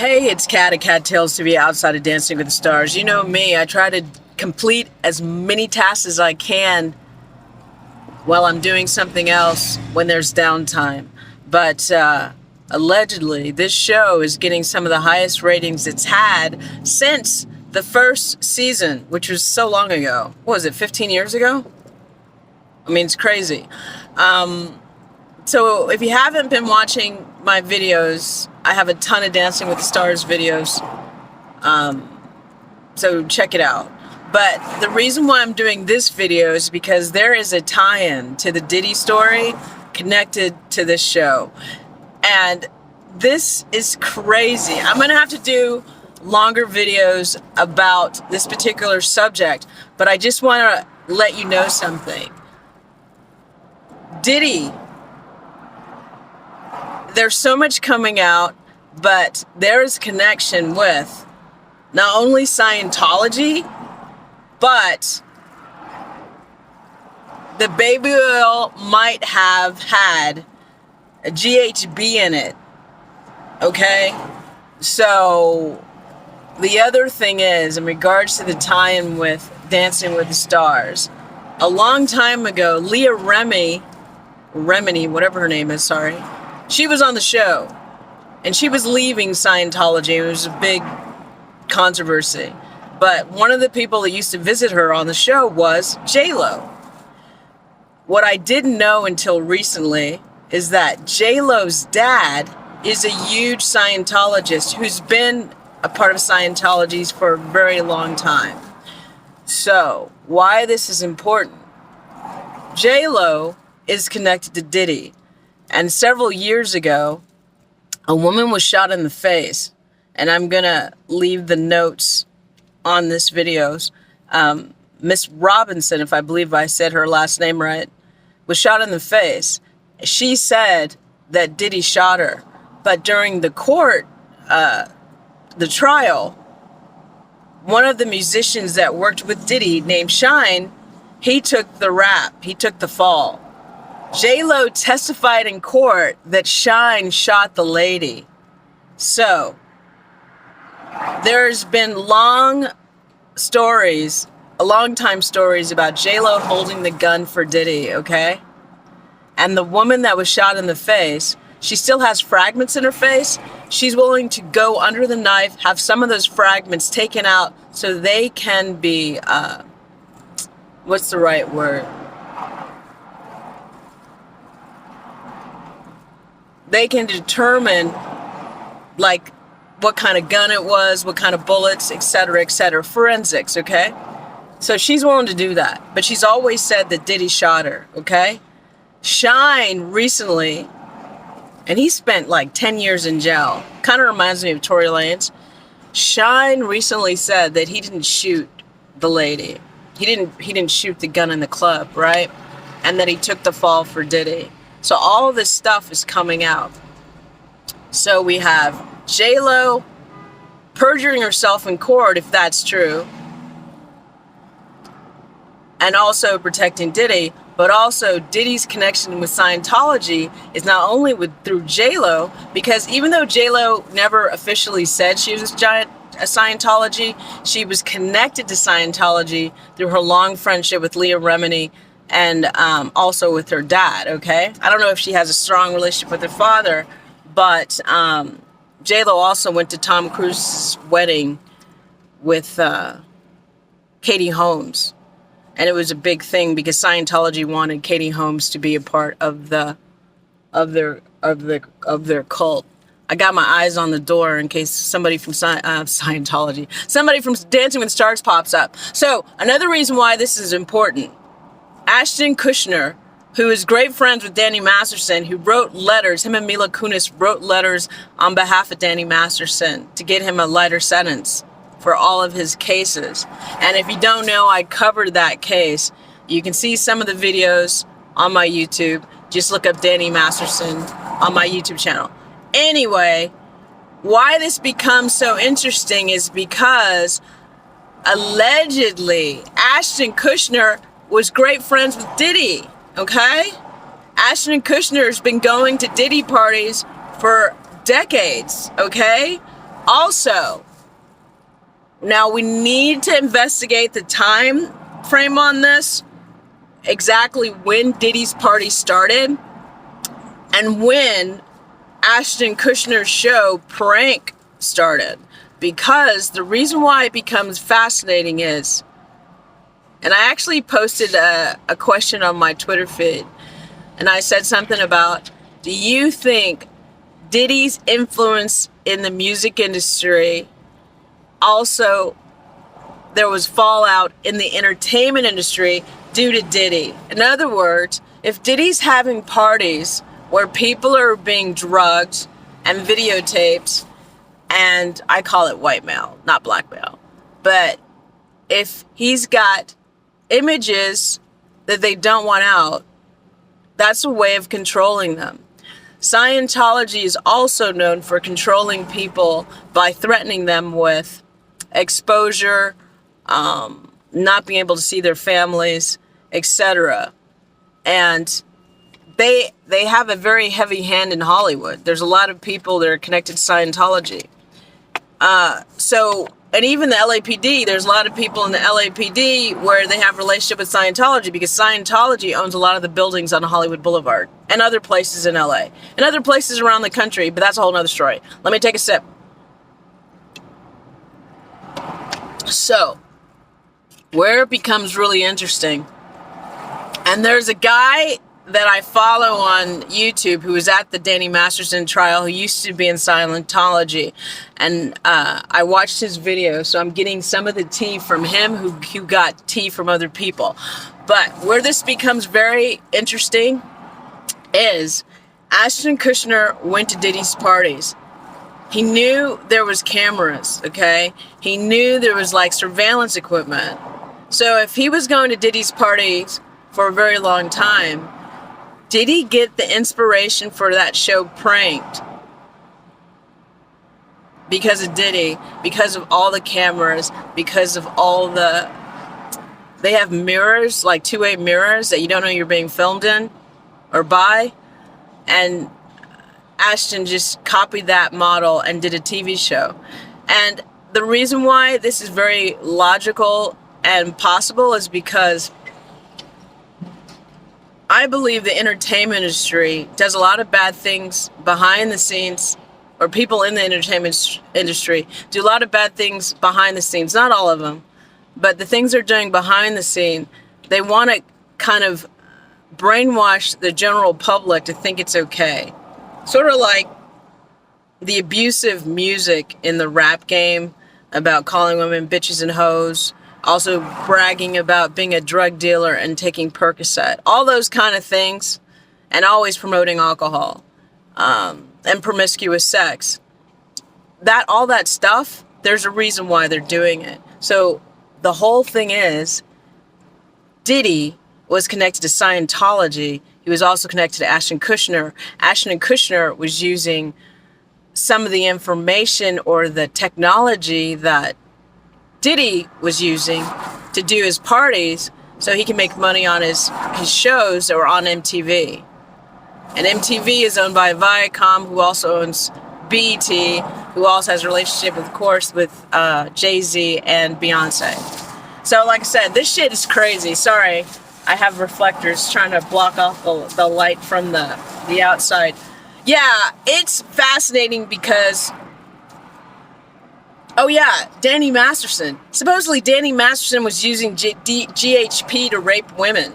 Hey, it's Cat at Cat Tales TV outside of Dancing with the Stars. You know me, I try to complete as many tasks as I can while I'm doing something else when there's downtime. But allegedly, this show is getting some of the highest ratings it's had since the first season, which was so long ago. What was it, 15 years ago? I mean, it's crazy. So if you haven't been watching my videos, I have a ton of Dancing with the Stars videos, so check it out. But the reason why I'm doing this video is because there is a tie-in to the Diddy story connected to this show. And this is crazy. I'm going to have to do longer videos about this particular subject, but I just want to let you know something. Diddy, there's so much coming out, but there is connection with not only Scientology, but the baby oil might have had a GHB in it, okay? So the other thing is, in regards to the tie-in with Dancing with the Stars, a long time ago, Leah Remini, whatever her name is, sorry, she was on the show, and she was leaving Scientology. It was a big controversy. But one of the people that used to visit her on the show was J-Lo. What I didn't know until recently is that J-Lo's dad is a huge Scientologist who's been a part of Scientology for a very long time. So, why this is important? J-Lo is connected to Diddy. And several years ago, a woman was shot in the face. And I'm going to leave the notes on this videos. Miss Robinson, if I believe I said her last name right, was shot in the face. She said that Diddy shot her. But during the court, the trial, one of the musicians that worked with Diddy named Shyne, he took the rap. He took the fall. J-Lo testified in court that Shyne shot the lady. So, there's been long time stories about J-Lo holding the gun for Diddy, okay? And the woman that was shot in the face, she still has fragments in her face. She's willing to go under the knife, have some of those fragments taken out so they can be, what's the right word? They can determine, like, what kind of gun it was, what kind of bullets, etc., forensics, okay? So she's willing to do that, but she's always said that Diddy shot her, okay? Shyne recently, and he spent like 10 years in jail, kind of reminds me of Tory Lanez. Shyne recently said that he didn't shoot the lady. He didn't shoot the gun in the club, right? And that he took the fall for Diddy. So all of this stuff is coming out. So we have J-Lo perjuring herself in court, if that's true, and also protecting Diddy, but also Diddy's connection with Scientology is not only through J-Lo, because even though J-Lo never officially said she was a Scientology, she was connected to Scientology through her long friendship with Leah Remini, and also with her dad, okay? I don't know if she has a strong relationship with her father, but J-Lo also went to Tom Cruise's wedding with Katie Holmes. And it was a big thing because Scientology wanted Katie Holmes to be a part of their cult. I got my eyes on the door in case somebody from Scientology, somebody from Dancing with the Stars pops up. So another reason why this is important. Ashton Kutcher, who is great friends with Danny Masterson, who wrote letters, him and Mila Kunis wrote letters on behalf of Danny Masterson to get him a lighter sentence for all of his cases. And if you don't know, I covered that case. You can see some of the videos on my YouTube. Just look up Danny Masterson on my YouTube channel. Anyway, why this becomes so interesting is because allegedly Ashton Kutcher was great friends with Diddy, okay? Ashton Kutcher has been going to Diddy parties for decades, okay? Also, now we need to investigate the time frame on this, exactly when Diddy's party started and when Ashton Kutcher's show Prank started. Because the reason why it becomes fascinating is, and I actually posted a question on my Twitter feed, and I said something about, do you think Diddy's influence in the music industry, also there was fallout in the entertainment industry due to Diddy? In other words, if Diddy's having parties where people are being drugged and videotaped, and I call it white mail, not black mail, but if he's got images that they don't want out, that's a way of controlling them. Scientology is also known for controlling people by threatening them with exposure, not being able to see their families, etc. And they have a very heavy hand in Hollywood. There's a lot of people that are connected to Scientology. And even the LAPD, there's a lot of people in the LAPD where they have a relationship with Scientology, because Scientology owns a lot of the buildings on Hollywood Boulevard and other places in LA and other places around the country, but that's a whole nother story. Let me take a sip. So, where it becomes really interesting, and there's a guy that I follow on YouTube who was at the Danny Masterson trial, who used to be in Scientology, and I watched his video, so I'm getting some of the tea from him who got tea from other people. But where this becomes very interesting is Ashton Kutcher went to Diddy's parties. He knew there was cameras, okay? He knew there was like surveillance equipment. So if he was going to Diddy's parties for a very long time, did he get the inspiration for that show Pranked? Because of Diddy, because of all the cameras, because of all the... They have mirrors, like two-way mirrors that you don't know you're being filmed in or by. And Ashton just copied that model and did a TV show. And the reason why this is very logical and possible is because I believe the entertainment industry does a lot of bad things behind the scenes, or people in the entertainment industry do a lot of bad things behind the scenes. Not all of them, but the things they're doing behind the scene, they want to kind of brainwash the general public to think it's okay. Sort of like the abusive music in the rap game about calling women bitches and hoes, also bragging about being a drug dealer and taking Percocet, all those kind of things, and always promoting alcohol and promiscuous sex. All that stuff, there's a reason why they're doing it. So the whole thing is, Diddy was connected to Scientology. He was also connected to Ashton Kutcher. Ashton Kutcher was using some of the information or the technology that Diddy was using to do his parties so he can make money on his shows that were on MTV. And MTV is owned by Viacom, who also owns BET, who also has a relationship, of course, with Jay-Z and Beyonce. So, like I said, this shit is crazy. Sorry, I have reflectors trying to block off the light from the outside. Yeah, it's fascinating because... Oh yeah, Danny Masterson. Supposedly Danny Masterson was using GHP to rape women.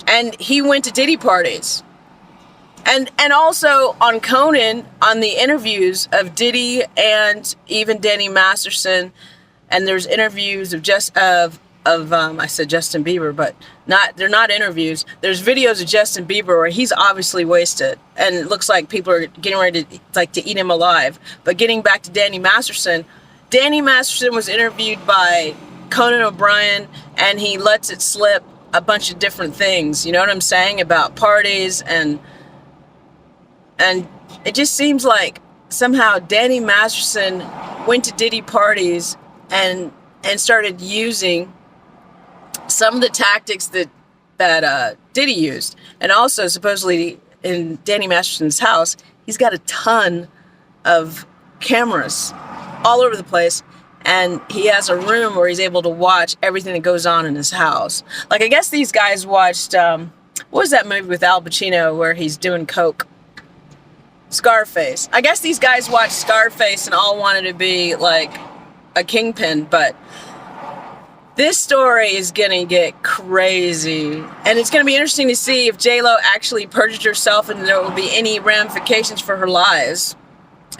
And he went to Diddy parties. And also on Conan, on the interviews of Diddy and even Danny Masterson, and there's interviews of I said Justin Bieber, but they're not interviews. There's videos of Justin Bieber where he's obviously wasted, and it looks like people are getting ready to eat him alive. But getting back to Danny Masterson was interviewed by Conan O'Brien, and he lets it slip a bunch of different things. You know what I'm saying about parties, and it just seems like somehow Danny Masterson went to Diddy parties and started using some of the tactics that Diddy used. And also, supposedly, in Danny Masterson's house, he's got a ton of cameras all over the place. And he has a room where he's able to watch everything that goes on in his house. Like, I guess these guys watched, what was that movie with Al Pacino where he's doing coke? Scarface. I guess these guys watched Scarface and all wanted to be like a kingpin, but this story is gonna get crazy. And it's gonna be interesting to see if J-Lo actually perjured herself and there will be any ramifications for her lies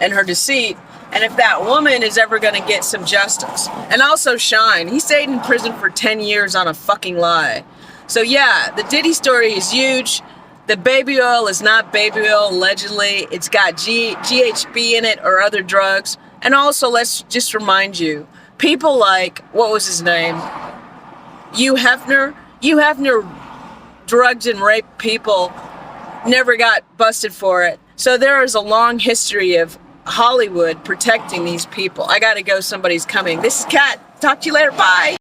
and her deceit. And if that woman is ever going to get some justice. And also Shyne. He stayed in prison for 10 years on a fucking lie. So yeah, the Diddy story is huge. The baby oil is not baby oil, allegedly. It's got GHB in it or other drugs. And also, let's just remind you, people like, what was his name? Hugh Hefner drugged and raped people, never got busted for it. So there is a long history of Hollywood protecting these people. I gotta go, somebody's coming. This is Kat. Talk to you later. Bye.